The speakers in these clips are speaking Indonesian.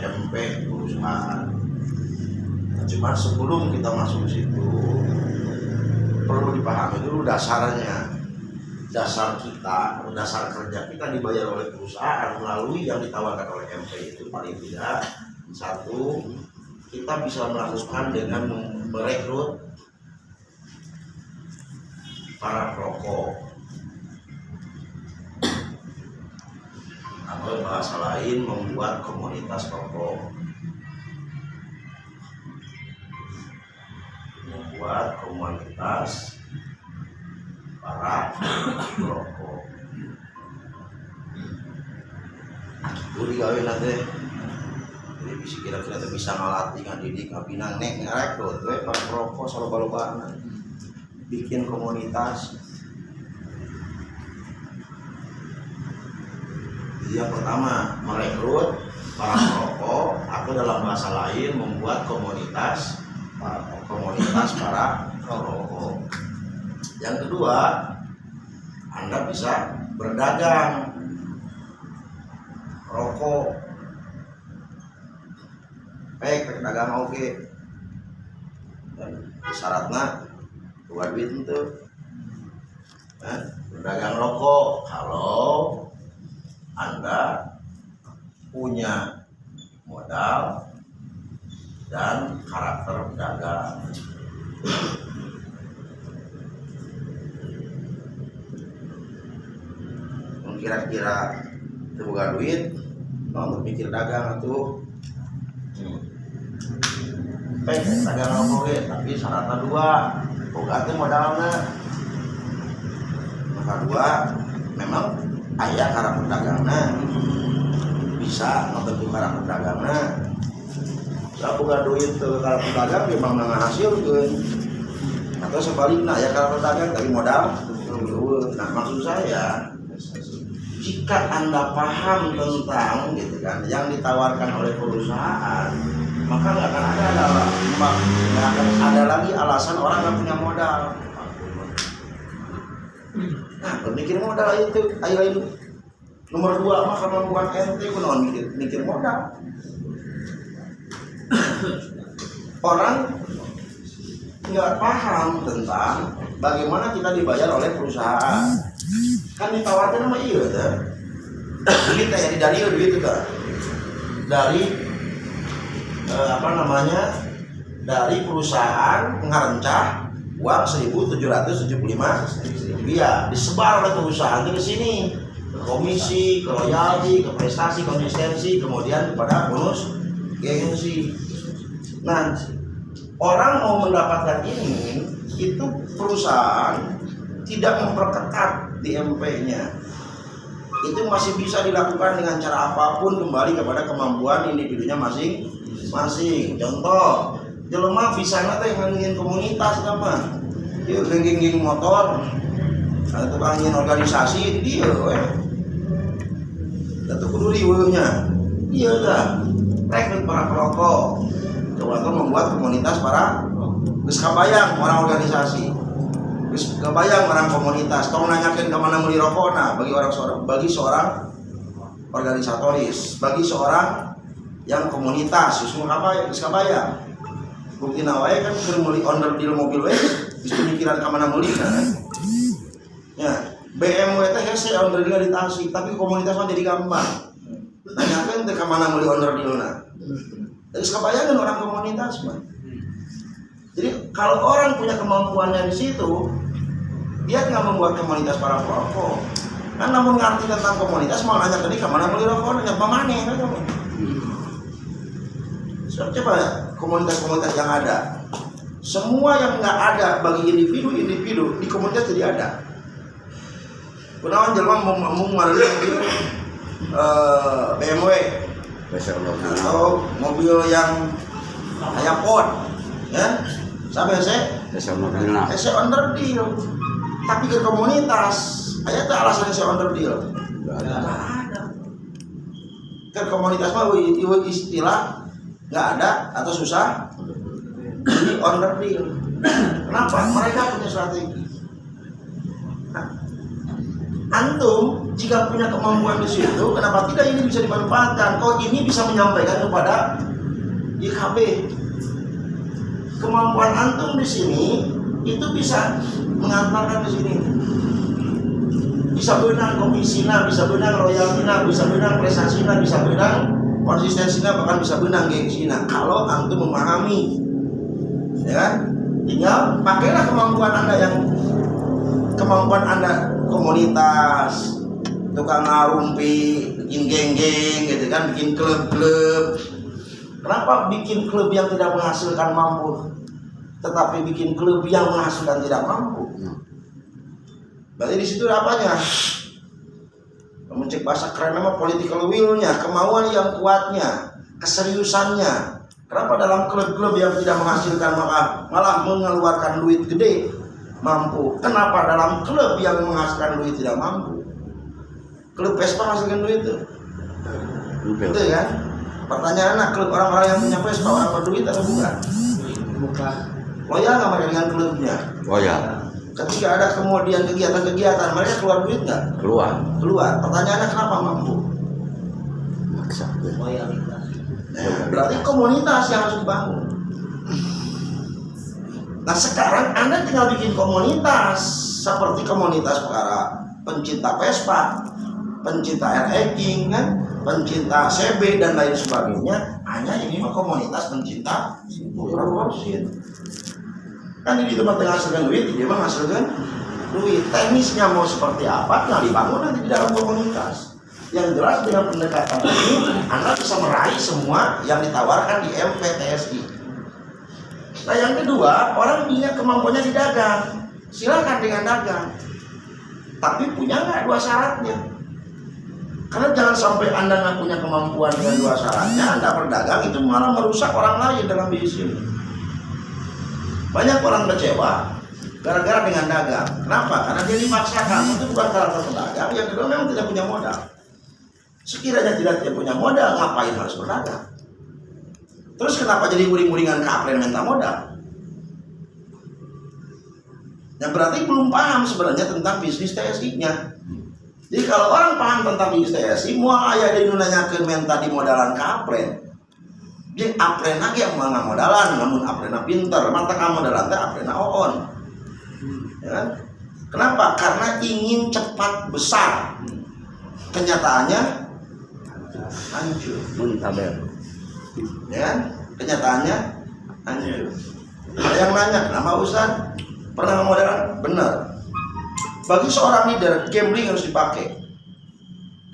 MP perusahaan. Cuma sebelum kita masuk ke situ perlu dipahami dulu dasarnya. Dasar kita, dasar kerja kita dibayar oleh perusahaan melalui yang ditawarkan oleh MP itu paling tidak satu, kita bisa melakukan dengan merekrut para perokok, atau bahasa lain membuat komunitas rokok, membuat komunitas para perokok. Itu digawe nanti, jadi bisa kira-kira bisa ngelatih ngadidik ngabinang nek ngerekrut, para perokok selalu balobana bikin komunitas. Jadi yang pertama merekrut para perokok atau dalam bahasa lain membuat komunitas para perokok. Yang kedua, Anda bisa berdagang rokok. Baik, dagang oke. Dan syaratnya buat duit itu. Berdagang rokok kalau Anda punya modal dan karakter pedagang. Kira-kira terbuka duit untuk mikir dagang tuh dagang rokok tapi syaratnya dua, boga teh modalnya. Maka dua, memang ayah karakter dagangnya bisa membentuk karakter dagangnya. Saya buka duit ke karakter dagang memang menghasil tuh, atau sebaliknya ya karakter dagang tapi modal. Nah maksud saya, jika Anda paham tentang gitu kan yang ditawarkan oleh perusahaan, maka nggak akan ada lagi alasan orang nggak punya modal. Nah, berpikir modal itu, ayo nomor dua mah kemampuan ente kunaon mikir modal. Orang nggak paham tentang bagaimana kita dibayar oleh perusahaan. Kan ditawarkan sama iya kan? Ini kayak dari duit kan? Dari dari perusahaan mengarencah uang 1.775 rupiah disebar oleh perusahaan ke sini, ke komisi, ke royalti, ke prestasi, konsistensi, kemudian kepada bonus gengsi. Nah, orang mau mendapatkan ini, itu perusahaan tidak memperketat di MP-nya. Itu masih bisa dilakukan dengan cara apapun kembali kepada kemampuan individunya masing-masing. Contoh, jelema bisa teh ngangin komunitas apa? Dia ngangin motor, atau ngangin organisasi dia atau kudu riweunya. Iya dah. Rekrut para perokok. Coba membuat komunitas para geus kabayang orang organisasi. Kebayang orang komunitas, tolong nanyakan kemana beli rokokna bagi seorang organisatoris, bagi seorang yang komunitas, justru apa kebayang. Bukti nawai kan beli onder deal mobil bisa mikiran kemana beli kan? Ya, BMW teh hese onder deal di Tasik, tapi komunitas mah jadi gampang. Nanyakan teh kemana beli onder dealna. Terus kebayang kan orang komunitas mah. Jadi kalau orang punya kemampuannya di situ, dia tinggal membuat komunitas para perokok. Kan namun ngerti tentang komunitas mau nanya tadi kemana beli rokok, nanya kemana kan kamu. Coba ya, komunitas-komunitas yang ada, semua yang nggak ada bagi individu di komunitas jadi ada. Kunaon jelema mau ngareli mobil BMW, atau mobil yang kayak Ford, ya. Sampai saya under deal, tapi ke komunitas, ayat alasannya saya under deal, nggak ada. Ke komunitas mah istilah nggak ada atau susah, ini under deal. Kenapa? Mereka punya strategi. Nah, Antum jika punya kemampuan di situ, kenapa tidak ini bisa dimanfaatkan? Kok ini bisa menyampaikan kepada IKB? Kemampuan antum di sini itu bisa mengantarkan di sini. Bisa benang komisina, bisa benang royaltina, bisa benang prestasinya, bisa benang konsistensinya, bahkan bisa benang gengsinya. Kalau antum memahami, ya kan? Tinggal pakailah kemampuan anda komunitas, tukang ngarumpi, bikin geng-geng, gitu kan, bikin klub-klub. Kenapa bikin klub yang tidak menghasilkan mampu, tetapi bikin klub yang menghasilkan tidak mampu? Berarti di situ apanya? Mencek bahasa keren nama political will-nya, kemauan yang kuatnya, keseriusannya. Kenapa dalam klub-klub yang tidak menghasilkan malah mengeluarkan duit gede mampu? Kenapa dalam klub yang menghasilkan duit tidak mampu? Klub Vespa menghasilkan duit tuh, itu kan? Pertanyaannya, klub orang-orang yang punya Vespa orang berduit atau bukan? Bukan. Loyal nggak mereka dengan klubnya? Loyal. Ketika ada kemudian kegiatan-kegiatan, mereka keluar duit nggak? Keluar. Pertanyaannya, kenapa mampu? Nah, berarti komunitas yang harus dibangun. Nah, sekarang Anda tinggal bikin komunitas seperti komunitas para pencinta Vespa, pencinta RX King, kan? Pencinta CB dan lain sebagainya. Hanya ini mah komunitas pencinta motor. Kan di tempat menghasilkan duit, dia menghasilkan duit. Teknisnya mau seperti apa, tinggal dibangun nanti di dalam komunitas. Yang jelas dengan pendekatan ini, Anda bisa meraih semua yang ditawarkan di MPTSI. Nah, yang kedua, orang punya kemampuannya di dagang, silakan dengan dagang. Tapi punya nggak dua syaratnya? Karena jangan sampai Anda nggak punya kemampuan dengan dua syaratnya, Anda berdagang itu malah merusak orang lain dalam bisnis ini. Banyak orang kecewa gara-gara dengan dagang. Kenapa? Karena dia dipaksakan. Itu bukan karakter pedagang. Yang kedua, memang tidak punya modal. Sekiranya tidak punya modal, ngapain harus berdagang? Terus kenapa jadi guring-guringan kaplen minta modal? Yang berarti belum paham sebenarnya tentang bisnis TSI-nya. Jadi kalau orang paham tentang bisnis TSI, mau ayah dari nanyakeun minta di modalan kaplen. Dia aprena yang mana modalan, namun aprena pinter, mata kamu modalan teh aprena oon. Ya kan? Kenapa? Karena ingin cepat besar. Kenyataannya hancur. Muntaber. Ya kan? Kenyataannya hancur. Ada yang nanya, kenapa Ustaz pernah modalan? Benar. Bagi seorang leader, gambling harus dipakai.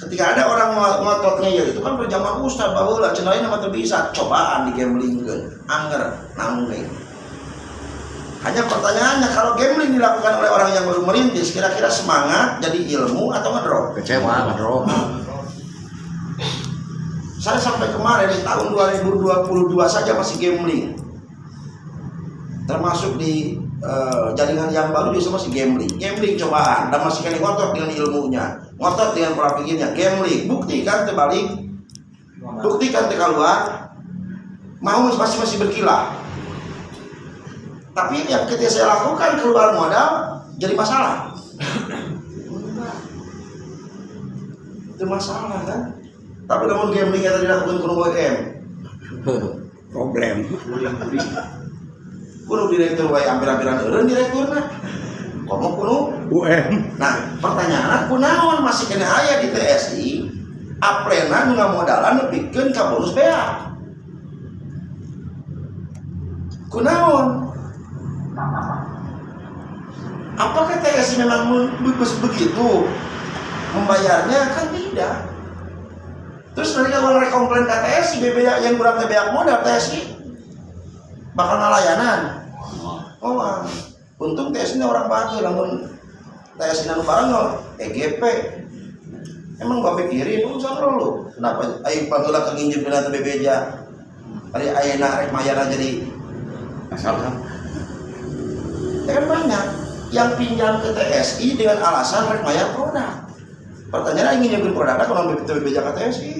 Ketika ada orang ngototnya ya itu kan berjamaah Ustaz baheula cenah nama teu bisa cobaan di gamblingkeun anger nanggung. Hanya pertanyaannya, kalau gambling dilakukan oleh orang yang baru merintis, kira-kira semangat jadi ilmu atau ngedrop? Kecewa, ngedrop. Saya sampai kemarin di tahun 2022 saja masih gambling. Termasuk di jaringan yang baru dia masih gambling cobaan, dan masih kali ngotot dengan ilmunya, ngotot dengan pola pikirnya, gambling, buktikan terbalik, buktikan keluar, mau masih berkilah. Tapi yang ketika saya lakukan keluar modal jadi masalah. Itu masalah kan? Tapi namun gambling yang dilakukan kuno WM problem. Kuno direktur wae ambil-ambilan eureun direkturna. Komo kuno UM. Nah, pertanyaan kunaon masih kena aya di TSI aprena nu ngamodalan nepikeun ka bonus bea. Kunaon? Apakah TSI memang begitu membayarnya? Kan tidak. Terus mereka orang komplain ke TSI BBA yang kurang beak modal, TSI bakal ngalayanan. Oh, untung TSI orang bagus, namun TSI nanu barang EGP. Emang gak pikirin urusan lu. Kenapa aing panggula keginjim kena BBJ? Ari ayeuna rek mayana jadi asalkan. Ya kan banyak yang pinjam ke TSI dengan alasan rek mayar produk. Pertanyaan ingin nyebut produk kalau BBJ ke TSI.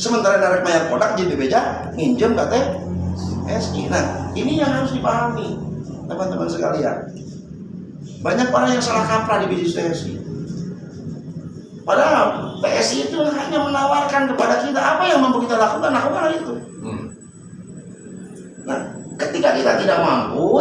Sementara rek mayar produk jadi BBJ nginjem ke TSI. Nah, ini yang harus dipahami teman-teman sekalian. Banyak orang yang salah kaprah di bisnis TSI. Padahal TSI itu hanya menawarkan kepada kita apa yang mampu kita lakukan hal itu. Nah, ketika kita tidak mampu,